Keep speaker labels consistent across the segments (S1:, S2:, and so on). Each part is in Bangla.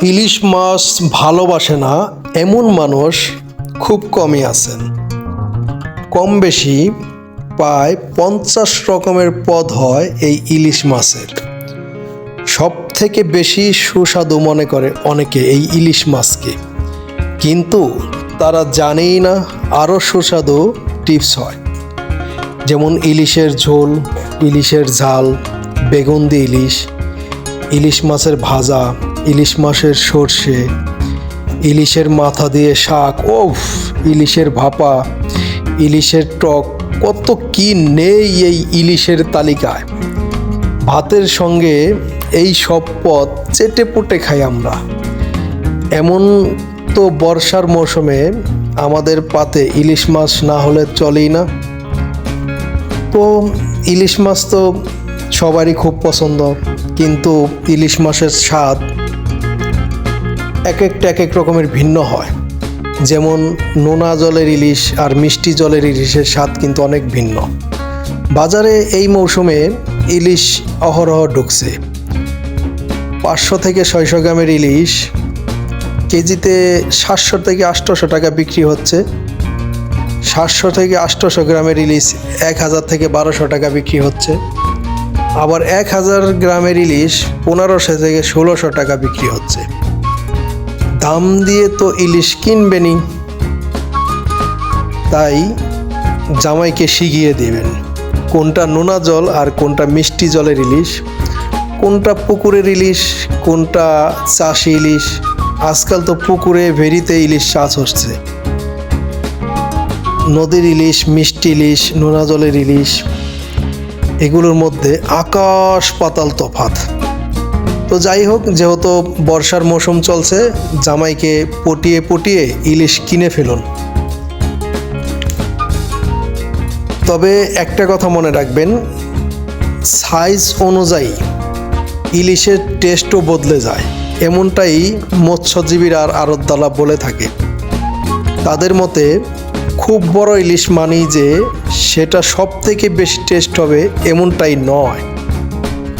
S1: ইলিশ মাছ ভালোবাসে না এমন মানুষ খুব কমই আছেন। কম বেশি প্রায় 50 রকমের পদ হয় এই ইলিশ মাছের। সব থেকে বেশি সুস্বাদু মনে করে অনেকে এই ইলিশ মাছকে, কিন্তু তারা জানেই না আরও সুস্বাদু টিপস হয়, যেমন ইলিশের ঝোল, ইলিশের ঝাল, বেগুন দিয়ে ইলিশ, ইলিশ মাছের ভাজা, ইলিশ মাছের সর্ষে, ইলিশের মাথা দিয়ে শাক, ওফ, ইলিশের ভাপা, ইলিশের টক, কত কি নেই এই ইলিশের তালিকায়। ভাতের সঙ্গে এই সব পদ চেটে পুটে খাই আমরা। এমন তো বর্ষার মৌসুমে আমাদের পাতে ইলিশ মাছ না হলে চলেই না। তো ইলিশ মাছ তো সবারই খুব পছন্দ, কিন্তু ইলিশ মাছের স্বাদ এক এক রকমের ভিন্ন হয়। যেমন নোনা জলের ইলিশ আর মিষ্টি জলের ইলিশের স্বাদ কিন্তু অনেক ভিন্ন। বাজারে এই মৌসুমে ইলিশ অহরহ ঢুকছে। 500 থেকে 600 গ্রামের ইলিশ কেজিতে 700 থেকে 800 টাকা বিক্রি হচ্ছে। 700 থেকে 800 গ্রামের ইলিশ 1000 থেকে 1200 টাকা বিক্রি হচ্ছে। আবার 1000 গ্রামের ইলিশ 1500 থেকে 1600 টাকা বিক্রি হচ্ছে। দাম দিয়ে তো ইলিশ কিনবেনই, তাই জামাইকে শিখিয়ে দেবেন কোনটা নোনা জল আর কোনটা মিষ্টি জলের ইলিশ, কোনটা পুকুরের ইলিশ, কোনটা চাষি ইলিশ। আজকাল তো পুকুরে ভেরিতে ইলিশ চাষ হচ্ছে। নদীর ইলিশ, মিষ্টি ইলিশ, নোনা জলের ইলিশ, এগুলোর মধ্যে আকাশ পাতাল তফাৎ। তো যাই হোক, যেহেতু বর্ষার মৌসুম চলছে, জামাইকে পটিয়ে পটিয়ে ইলিশ কিনে ফেলুন। তবে একটা কথা মনে রাখবেন, সাইজ অনুযায়ী ইলিশের টেস্টও বদলে যায়, এমনটাই মৎস্যজীবীরা আর আড়তদাররা বলে থাকে। তাদের মতে খুব বড় ইলিশ মানেই যে সেটা সব থেকে বেশি টেস্ট হবে এমনটাই নয়।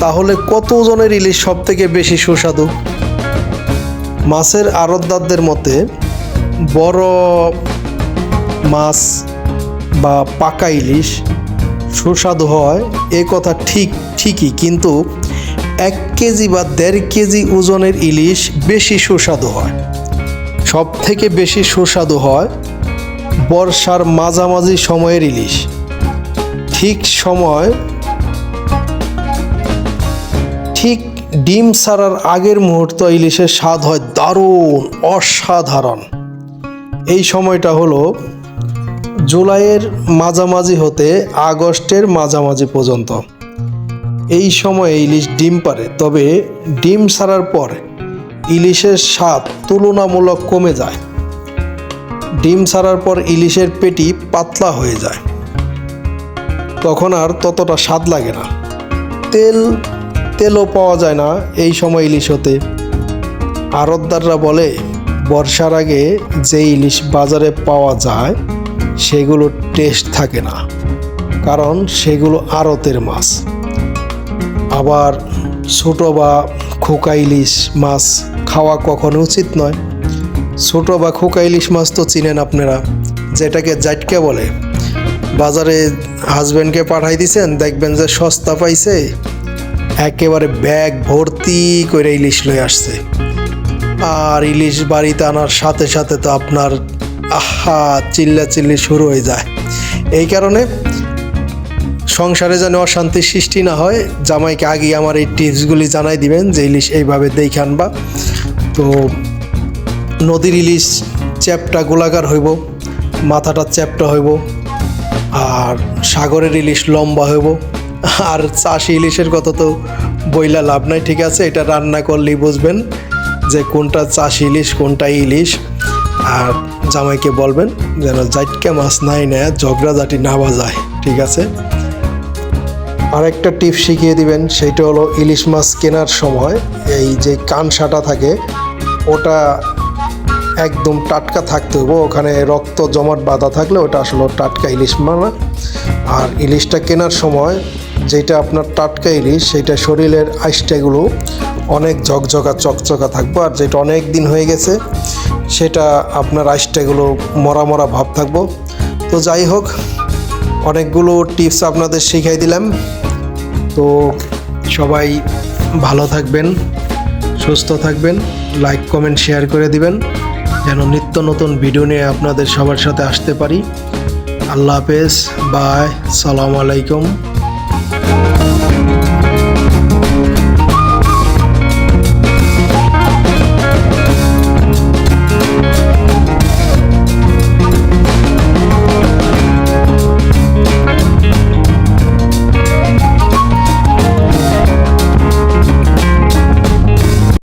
S1: তাহলে কত ওজনের ইলিশ সব থেকে বেশি সুস্বাদু? মাছের আড়তদারদের মতে বড় মাছ বা পাকা ইলিশ সুস্বাদু হয়, এ কথা ঠিকই, কিন্তু 1 কেজি বা 1.5 কেজি ওজনের ইলিশ বেশি সুস্বাদু হয়। সব থেকে বেশি সুস্বাদু হয় বর্ষার মাঝামাঝি সময়ের ইলিশ। ঠিক ডিম ছাড়ার আগের মুহূর্ত ইলিশের স্বাদ হয় দারুণ, অসাধারণ। এই সময়টা হলো জুলাইয়ের মাঝামাঝি হতে আগস্টের মাঝামাঝি পর্যন্ত। এই সময়ে ইলিশ ডিম পারে, তবে ডিম ছাড়ার পর ইলিশের স্বাদ তুলনামূলক কমে যায়। ডিম ছাড়ার পর ইলিশের পেটি পাতলা হয়ে যায়, তখন আর ততটা স্বাদ লাগে না। তেলও পাওয়া যায় না এই সময় ইলিশ হতে। আড়তদাররা বলে বর্ষার আগে যে ইলিশ বাজারে পাওয়া যায় সেগুলোর টেস্ট থাকে না, কারণ সেগুলো আড়তের মাছ। আবার ছোট বা খোকা ইলিশ মাছ খাওয়া কখনো উচিত নয়। ছোট বা খোকা ইলিশ মাছ তো চিনেন আপনারা, যেটাকে জাটকা বলে। বাজারে হাজব্যান্ডকে পাঠাই দিয়েছেন, দেখবেন যে সস্তা পাইছে, একেবারে ব্যাগ ভর্তি করে ইলিশ লয়ে আসছে। আর ইলিশ বাড়িতে আনার সাথে সাথে তো আপনার চিল্লাচিল্লি শুরু হয়ে যায়। এই কারণে সংসারে যেন অশান্তি সৃষ্টি না হয়, জামাইকে আগে আমার এই টিপসগুলি জানাই দিবেন যে ইলিশ এইভাবে দেখে আনবা। তো নদীর ইলিশ চ্যাপটা গোলাকার হইব, মাথাটা চ্যাপটা হইব, আর সাগরের ইলিশ লম্বা হইব। আর চাষি ইলিশের কথা তো বইলা লাভ নাই, ঠিক আছে? এটা রান্না করলেই বুঝবেন যে কোনটা চাষি ইলিশ কোনটা ইলিশ। আর জামাইকে বলবেন যেন জাটকা মাছ নাই নেয়, ঝগড়াঝাটি না বাজায়, ঠিক আছে? আর একটা টিপস শিখিয়ে দিবেন, সেইটা হলো ইলিশ মাছ কেনার সময় এই যে কানসাটা থাকে ওটা একদম টাটকা থাকতে হবে। ওখানে রক্ত জমাট বাঁধা থাকলে ওটা আসলে টাটকা ইলিশ মানা। আর ইলিশটা কেনার সময় যেটা আপনার টাটকা ইলিশ সেটা শরীরের আইসটাগুলো অনেক ঝকঝকা চকচকা থাকবো, আর যেটা অনেক দিন হয়ে গেছে সেটা আপনার আইসটাগুলো মরা মরা ভাব থাকবো। তো যাই হোক, অনেকগুলো টিপস আপনাদের শিখাই দিলাম। তো সবাই ভালো থাকবেন, সুস্থ থাকবেন, লাইক কমেন্ট শেয়ার করে দিবেন যেন নিত্য নতুন ভিডিও নিয়ে আপনাদের সবার সাথে আসতে পারি। আল্লাহ হাফেজ, বাই, সালামু আলাইকুম।